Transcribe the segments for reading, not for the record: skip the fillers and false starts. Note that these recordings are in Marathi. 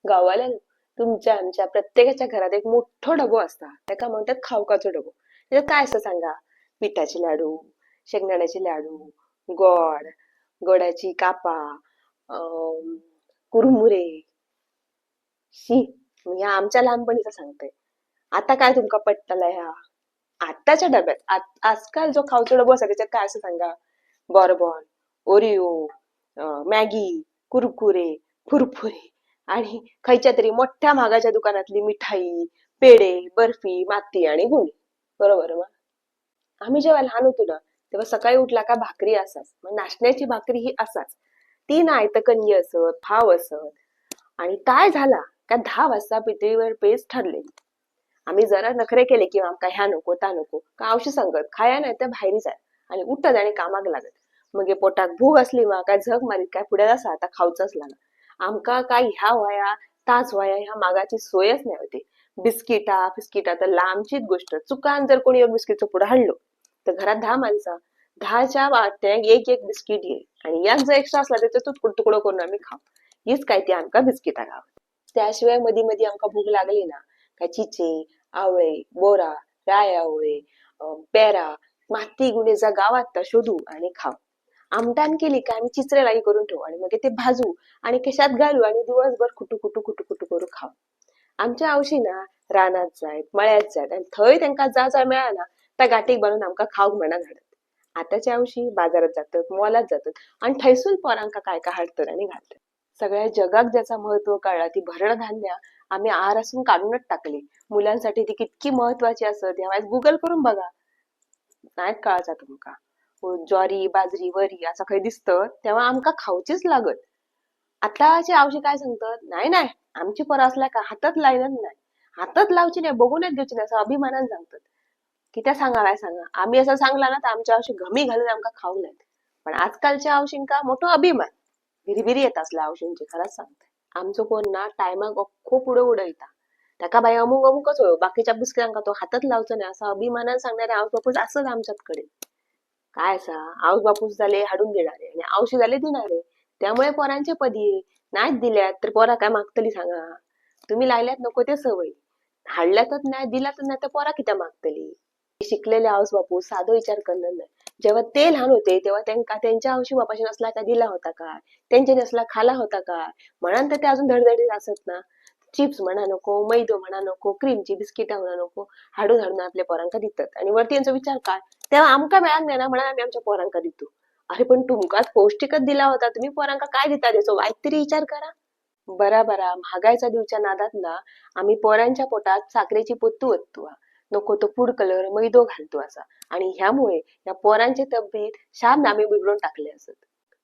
गावाला तुमच्या आमच्या प्रत्येकाच्या घरात एक मोठं डबो असता, त्याका म्हणतात खावकाचो डबो. त्याच्यात काय असतं सांगा? पिठाचे लाडू, शेंगदाण्याचे लाडू, गोड, गोडाची कापा, अं, कुरमुरे. शी, ह्या आमच्या लहानपणीचं सांगते. आता काय तुमका पटतलं ह्या आत्ताच्या डब्यात? आजकाल जो खावचो डबो असा त्याच्यात काय असं सांगा? बॉर्बन, ओरिओ, मॅगी, कुरकुरे, फुरफुरे आणि खयच्या तरी मोठ्या महागाच्या दुकानातली मिठाई, पेढे, बर्फी, माती आणि गुणी. बरोबर मग? आम्ही जेव्हा लहान होतो ना, तेव्हा सकाळी उठला का भाकरी असाच, मग नाचण्याची भाकरी ही असाच. ती नाही तर कणगी असत, भाव असत. आणि काय झाला का 10 वाजता पितळीवर पेज ठरलेली. आम्ही जरा नखरे केले की आमका ह्या नको ता नको का आवशी सांगत खाया नाही तर बाहेरी जाय आणि उठत आणि कामाक लागत. मग हे पोटात भूक असली मा काय झग मारीत काय पुढे असा आता खाऊचंच लागा. आमका काय ह्या वया तास वया ह्या मागाची सोयच नाही होती. बिस्किटा तर लांबचीच गोष्ट. चुकान जर कोणी एक बिस्किटचं पुढे हल्लो तर घरात 10 माणसं, 10च्या वाट्याक एक एक बिस्किट येईल आणि यात जर एक्स्ट्रा असला तर तो तुकडो करून आम्ही खाऊ. हीच काय ती आमका बिस्किटा गाव. त्याशिवाय मधी मधी आमका भूक लागली ना, काय चिचे, आवळे, बोरा, राय आवळे, पेरा, माती गुणेचा गावात शोधू आणि खाऊ. आमटान केली का आम्ही चिचरेलाई करून ठेवू आणि मग ते भाजू आणि केशात घालू आणि दिवसभर कुटू कुटू कुटू कुटू करू खाऊ. आमच्या आवशी ना रानात जायत, मळ्यात जायत आणि थंय त्यांका जा जा मिळाला ना त्या गाठीक बनवून आमका खाऊक म्हणा घालत. आताच्या आवशी बाजारात जातात, मॉलात जातात आणि थैसून पोरांका काय काय हाडतात आणि घालतात. सगळ्या जगात ज्याचा महत्व कळला ती भरड धान्य आम्ही आहारातून काढूनच टाकली. मुलांसाठी ती कितकी महत्वाची असत ह्या गुगल करून बघा, नाही कळायचा तुमका. हो, ज्वारी, बाजरी, वरी असं काही दिसतं तेव्हा आमका खाऊचीच लागत. आताचे आवशी काय सांगतात? नाही नाही, आमची पोरं असल्या का हातात लायनच नाही. हातात लावची नाही, बघूनच द्यायची नाही असं अभिमानानं सांगतात. कित्या सांगा काय सांगा, आम्ही असं सांगला ना तर आमच्या आवशी घमी घालून आमका खाऊ नाहीत. पण आजकालच्या आवशींका मोठा अभिमान, भिरभिरी येत असल्या आवशींची, खरंच सांगते. आमचं कोण ना टायमाक खूप पुढे उडयता. त्याका बाई अमुक अमुकच होय, बाकीच्या बिस्किटांका तो हातात लावचं नाही असं अभिमानानं सांगणारे आऊस बापूस असंच आमच्याकडे. काय असा आऊस बापूस झाले हाडून देणारे आणि आवशी झाले देणारे. त्यामुळे पोरांचे पदी नाहीच दिल्यात तर पोरा काय मागतली सांगा? तुम्ही लायल्यात नको ते सवय, हाडल्यातच नाही दिल्यातच नाही तर पोरा कित्या मागतली? शिकलेले आऊस बापू साधं विचार करणार नाही. जेव्हा ते लहान होते तेव्हा त्यांका त्यांच्या आवशी बापाशी नसला का दिला होता काय? त्यांच्या नसला खाला होता काय? म्हणून तर ते अजून धडधडीत असत ना. चिप्स म्हणा नको, मैदो म्हणा नको, क्रीमची बिस्किटा म्हणा नको, हाडून हाडून आपल्या पोरांका देतात आणि वरती यांचा विचार काय? तेव्हा आमका मिळालं नाही ना म्हणून आम्ही आमच्या पोरांका देतो. अरे पण तुमकाच पौष्टिकच दिला होता, तुम्ही पोरांका काय देता त्याचा वाईट तरी विचार करा. बरा बरा महागाईच्या दिवच्या नादात ना आम्ही पोरांच्या पोटात साखरेची पोतू ओततो. नको तो फूड कलर मैदो घालतो असा. आणि ह्यामुळे या पोरांची तब्येत शाम आम्ही बिघडून टाकले असत.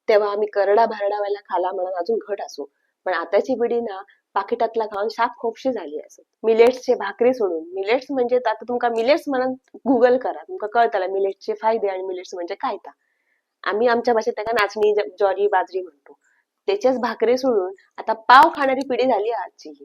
तेव्हा आम्ही करडा भरडावाला खाला म्हणून अजून घट असो. पण आताची पिढी ना पाकिटातला खाऊन शाप खोपशी झाली असत. मिलेट्सचे भाकरी सोडून, मिलेट्स म्हणजे आता तुमका मिलेट्स म्हणून गुगल करा, तुमका कळताला मिलेट्सचे फायदे आणि मिलेट्स म्हणजे काय ता. आम्ही आमच्या भाषेत त्याला नाचणी, ज्वारी, बाजरी म्हणतो. त्याच्याच भाकरी सोडून आता पाव खाणारी पिढी झाली आहे आजची ही.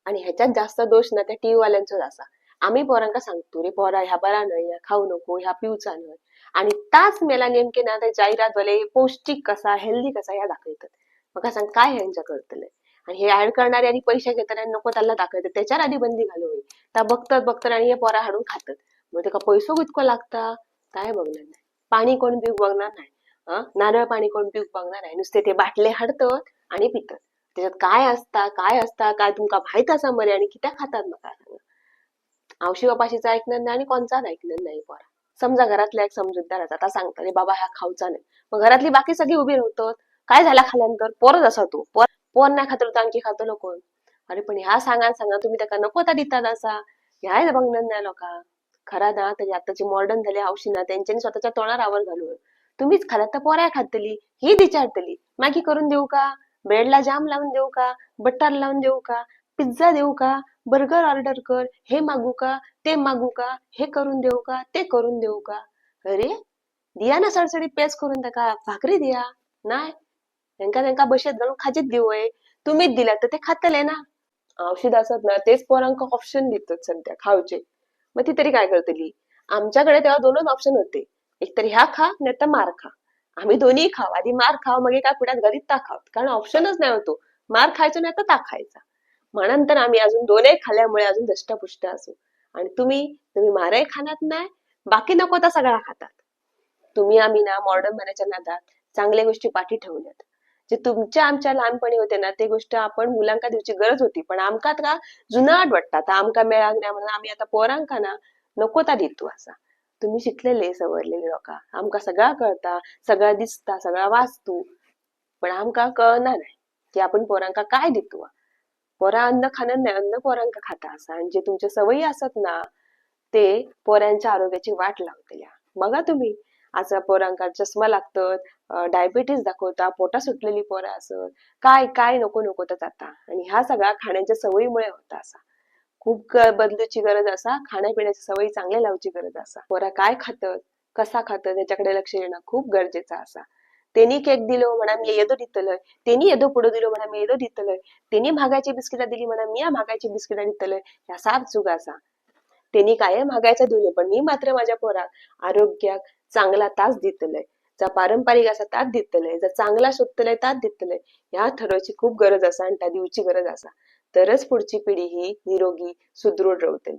आणि ह्याच्यात जास्त दोष ना त्या टीव्ही वाल्यांचाच असा. आम्ही पोरांका सांगतो रे पोरा ह्या बरा नाही, ह्या खाऊ नको, ह्या पिऊचा नाही. आणि ताच मेला नेमके ना ते जाहिरात वाले पौष्टिक कसा हेल्दी कसा ह्या दाखवतात. मग सांग काय ह्यांच्या कळतलंय? आणि हे ऍड करणारे आणि पैसे घेतात आणि नको त्याला दाखवतात, त्याच्यावर आधी बंदी घालू होई. त्या बघतात बघतात आणि हे पोरा हाडून खातात. मग ते का पैसो इतकं लागता काय बघणार नाही. पाणी कोण पिऊ बघणार नाही. नारळ पाणी कोण पिऊ बघणार नाही. नुसते ते बाटले हाडतात आणि पितात. त्याच्यात काय असता काय तुमका माहित असा मरे आणि कित्या खातात मग काय सांगा. आवशी बापाशीचा ऐकणार नाही आणि कोणचाच ऐकणार नाही पोरा. समजा घरातल्या एक समजूतदार आता सांगतात रे बाबा ह्या खाऊचा नाही, मग घरातली बाकी सगळी उभी राहतात. काय झाला खाल्यानंतर? पोरच असा तो पोर नाही खातो तर आणखी खातो कोण? अरे पण ह्या सांगा तुम्ही त्याला नको आता देतात असा. ह्या बघणार नाही लोका. खरा ना तरी आताची मॉडर्न झाले हौशी ना त्यांच्यानी स्वतःच्या तोंडावर आवर घालू. तुम्हीच खालात तर पोऱ्या खातली, ही विचारतली मॅगी करून देऊ का, ब्रेडला जाम लावून देऊ का, बटर लावून देऊ का, पिझ्झा देऊ का, बर्गर ऑर्डर कर, हे मागू का, ते मागू का, हे करून देऊ का, ते करून देऊ का? अरे दिया ना सडसडीत पेस्ट करून टाका, भाकरी द्या. नाही, त्यांका त्यांका बशेत घालून खाजीत देऊ आहे. तुम्हीच दिला तर ते खातले ना. औषध असत ना तेच पोरांका ऑप्शन देतात सध्या खाऊचे. मग ती तरी काय करतली? आमच्याकडे तेव्हा दोनच ऑप्शन होते, एक तर ह्या खा नाही तर मार खा. आम्ही दोन्ही खाऊ, आधी मार खाऊ मग काय पुढ्यात घरीत ताक खाऊ, कारण ऑप्शनच नाही होतो. मार खायचो नाही तर ताक खायचा. म्हणून तर आम्ही अजून दोनही खाल्ल्यामुळे अजून दष्टपुष्ट असू. आणि तुम्ही तुम्ही मारही खाणार नाही, बाकी नको तर सगळा खातात. तुम्ही आम्ही ना मॉडर्न बनायच्या नादात चांगल्या गोष्टी पाठी ठेवल्यात. जे तुमच्या आमच्या लहानपणी होते ना ते गोष्ट आपण मुलांका देऊची गरज होती, पण आमका का जुनाट वाटतात आमका मेळाक नाही म्हणून आम्ही आता पोरांका ना नको ता देतो असा. तुम्ही शिकलेले सवरलेले लोक, आमका सगळा कळता, सगळा दिसता, सगळा वाचतो, पण आमका कळना नाही की आपण पोरांका काय देतो. पोरा अन्न खाणं नाही, अन्न पोरांका खाता असा. आणि जे तुमच्या सवयी असत ना ते पोरांच्या आरोग्याची वाट लावतल्या. बघा तुम्ही असं पोरांका चष्मा लागतात, डायबिटीस दाखवता, पोटा सुटलेली पोरं असत, काय काय नको नको तर जाता. आणि ह्या सगळ्या खाण्याच्या सवयीमुळे होता असा. खूप बदलूची गरज असा, खाण्यापिण्याची सवयी चांगल्या लावची गरज असा. पोरा काय खातं, कसा खातं त्याच्याकडे लक्ष देणं खूप गरजेचं असा. त्यांनी केक दिलो म्हणा मी येदो दितलंय, त्यांनी येदो पुढे दिलो म्हणा मी येदो दितलंय, त्यांनी महागाची बिस्किटा दिली म्हणा मी या महागाची बिस्किटा दितलंय, ह्या साप चूक असा. त्यांनी काय महागायचा दिले, पण मी मात्र माझ्या पोराक आरोग्याक चांगला तास दितलंय, जा पारंपरिक असा तास दितलंय, जा चांगला शोधतलंय तास दितलंय. ह्या ठरवायची खूप गरज असा आणि त्या दिवची गरज असा. तरच पुढची पिढी ही निरोगी सुदृढ रवतली.